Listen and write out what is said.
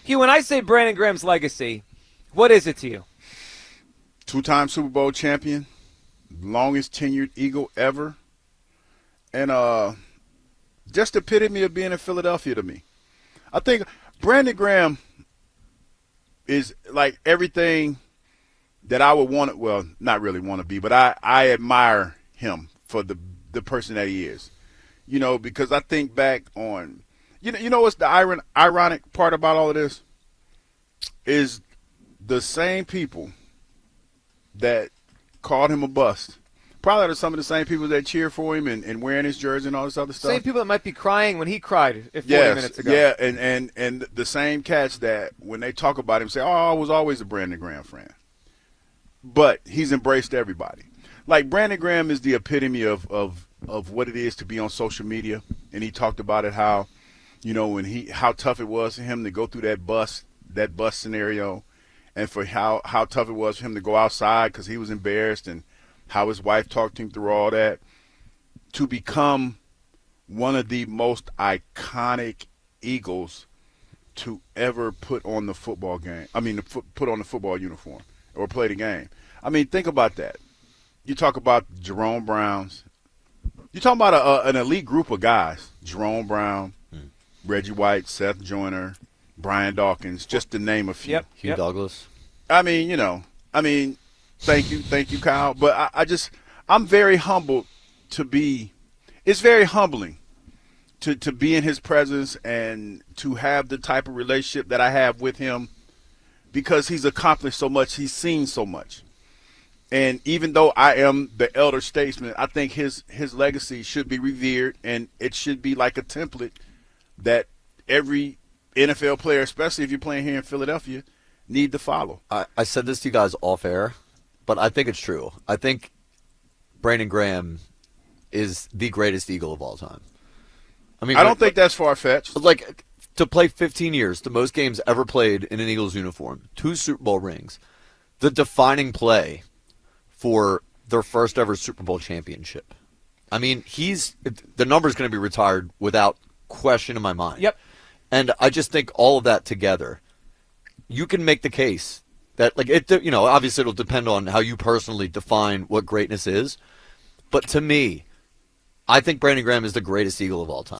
Hugh, when I say Brandon Graham's legacy, what is it to you? Two-time Super Bowl champion, longest tenured Eagle ever, and just the epitome of being in Philadelphia to me. I think Brandon Graham is like everything that I would want to, well, not really want to be, but I admire him for the person that he is. You know, because I think back on, you know what's the ironic part about all of this? Is the same people that called him a bust probably are some of the same people that cheer for him and wearing his jersey and all this other stuff. Same people that might be crying when he cried 40 minutes ago. Yeah, and the same cats that when they talk about him say, oh, I was always a Brandon Graham fan. But he's embraced everybody. Like Brandon Graham is the epitome of what it is to be on social media. And he talked about it how, you know, how tough it was for him to go through that bus scenario, and for how tough it was for him to go outside because he was embarrassed, and how his wife talked to him through all that, to become one of the most iconic Eagles to ever put on the football game. I mean, put on the football uniform or play the game. I mean, think about that. You talk about Jerome Browns. You talk about an elite group of guys. Jerome Brown, Reggie White, Seth Joyner, Brian Dawkins, just to name a few. Hugh Douglas. I mean, thank you, Kyle. But I'm very humbled to be. It's very humbling to be in his presence and to have the type of relationship that I have with him, because he's accomplished so much. He's seen so much. And even though I am the elder statesman, I think his legacy should be revered, and it should be like a template that every NFL player, especially if you're playing here in Philadelphia, need to follow. I said this to you guys off air, but I think it's true. I think Brandon Graham is the greatest Eagle of all time. I don't think that's far-fetched. Like, to play 15 years, the most games ever played in an Eagles uniform, 2 Super Bowl rings, the defining play for their first ever Super Bowl championship. I mean, the number's going to be retired without question in my mind. Yep. And I just think all of that together, you can make the case that, like, obviously it'll depend on how you personally define what greatness is. But to me, I think Brandon Graham is the greatest Eagle of all time.